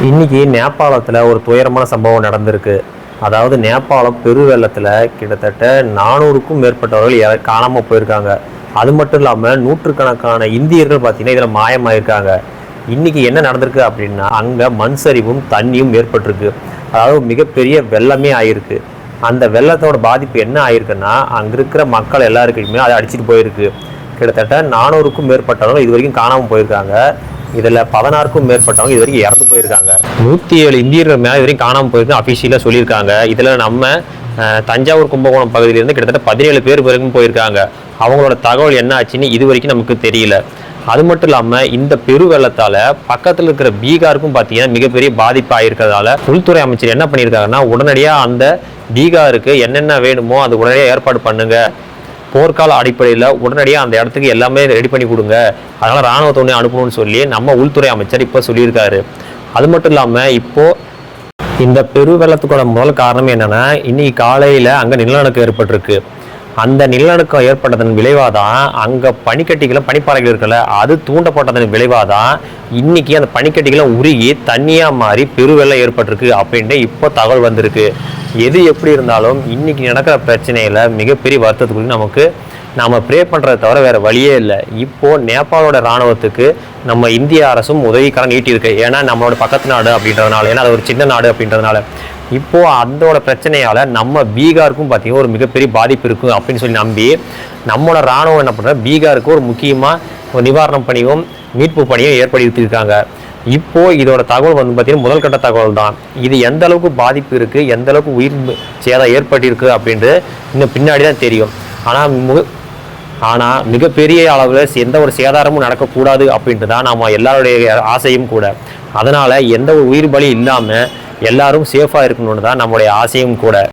இன்னைக்கு நேபாளத்தில் ஒரு துயரமான சம்பவம் நடந்திருக்கு. அதாவது நேபாளம் பெருவெள்ளத்தில் கிட்டத்தட்ட 400க்கும் மேற்பட்டவர்கள் காணாமல் போயிருக்காங்க. அது மட்டும் இல்லாமல் நூற்றுக்கணக்கான இந்தியர்கள் பார்த்தீங்கன்னா இதில் மாயமாயிருக்காங்க. இன்றைக்கி என்ன நடந்திருக்கு அப்படின்னா, அங்கே மண் சரிவும் தண்ணியும் ஏற்பட்டிருக்கு. அதாவது மிகப்பெரிய வெள்ளமே ஆயிருக்கு. அந்த வெள்ளத்தோட பாதிப்பு என்ன ஆயிருக்குன்னா, அங்கே இருக்கிற மக்கள் எல்லாருக்குமே அதை அடிச்சுட்டு போயிருக்கு. கிட்டத்தட்ட 400க்கும் மேற்பட்டவர்கள் இது வரைக்கும் காணாமல் போயிருக்காங்க. இதில் 16க்கும் மேற்பட்டவங்க இது வரைக்கும் இறந்து போயிருக்காங்க. 107 இந்தியர்கள் மேலே இது வரைக்கும் காணாமல் போயிருக்கு அஃபிஷியலாக சொல்லியிருக்காங்க. இதில் நம்ம தஞ்சாவூர் கும்பகோணம் பகுதியிலேருந்து கிட்டத்தட்ட 17 பேர் வரைக்கும் போயிருக்காங்க. அவங்களோட தகவல் என்ன ஆச்சுன்னு இது வரைக்கும் நமக்கு தெரியல. அது மட்டும் இல்லாமல் இந்த பெரு வெள்ளத்தால் பக்கத்தில் இருக்கிற பீகாருக்கும் பார்த்தீங்கன்னா மிகப்பெரிய பாதிப்பு ஆகிருக்கிறதால உள்துறை அமைச்சர் என்ன பண்ணியிருக்காங்கன்னா, உடனடியாக அந்த பீகாருக்கு என்னென்ன வேணுமோ அது உடனடியாக ஏற்பாடு பண்ணுங்க, போர்க்கால அடிப்படையில் உடனடியாக அந்த இடத்துக்கு எல்லாமே ரெடி பண்ணி கொடுங்க, அதனால் இராணுவத்தோடனே அனுப்பணும்னு சொல்லி நம்ம உள்துறை அமைச்சர் இப்போ சொல்லியிருக்காரு. அது மட்டும் இல்லாமல் இப்போது இந்த பெரு வெள்ளத்துக்கோட முதல் காரணம் என்னென்னா, இன்றைக்கி காலையில் அங்கே நிலநடுக்கம் ஏற்பட்டிருக்கு. அந்த நிலநடுக்கம் ஏற்பட்டதன் விளைவாக தான் அங்கே பனிக்கட்டிகளும் பனிப்பாறைகள் இருக்கல, அது தூண்டப்பட்டதன் விளைவாக தான் இன்றைக்கி அந்த பனிக்கட்டிகளை உருகி தண்ணியாக மாறி பெருவெள்ளம் ஏற்பட்டிருக்கு அப்படின்ட்டு இப்போ தகவல் வந்திருக்கு. எது எப்படி இருந்தாலும் இன்றைக்கி நடக்கிற பிரச்சனையில் மிகப்பெரிய வருத்தத்துக்குள்ளே நாம் ப்ரே பண்ணுறதை தவிர வேறு வழியே இல்லை. இப்போது நேபாளோட இராணுவத்துக்கு நம்ம இந்திய அரசும் உதவிக்கரம் நீட்டியிருக்கு. ஏன்னா நம்மளோட பக்கத்து நாடு அப்படின்றதுனால, ஏன்னா அது ஒரு சின்ன நாடு அப்படின்றதுனால. இப்போது அதோட பிரச்சனையால் நம்ம பீகாருக்கும் பார்த்திங்கன்னா ஒரு மிகப்பெரிய பாதிப்பு இருக்கும் அப்படின்னு சொல்லி நம்பி நம்மளோட இராணுவம் என்ன பண்ணுற, பீகாருக்கு ஒரு முக்கியமாக ஒரு நிவாரணம் பணியும் மீட்பு பணியும் ஏற்படுத்தியிருக்காங்க. இப்போது இதோட தகவல் பார்த்திங்கன்னா முதல் கட்ட தகவல் தான். இது எந்த அளவுக்கு பாதிப்பு இருக்குது, எந்த அளவுக்கு உயிர் சேதம் ஏற்பட்டிருக்கு அப்படின்ட்டு இன்னும் பின்னாடி தான் தெரியும். ஆனால் மிகப்பெரிய அளவில் எந்த ஒரு சேதாரமும் நடக்கக்கூடாது அப்படின்ட்டு தான் நம்ம எல்லாருடைய ஆசையும் கூட. அதனால் எந்த ஒரு உயிர் பலி இல்லாமல் எல்லாரும் சேஃபாக இருக்கணும்னு தான் நம்மளுடைய ஆசையும் கூட.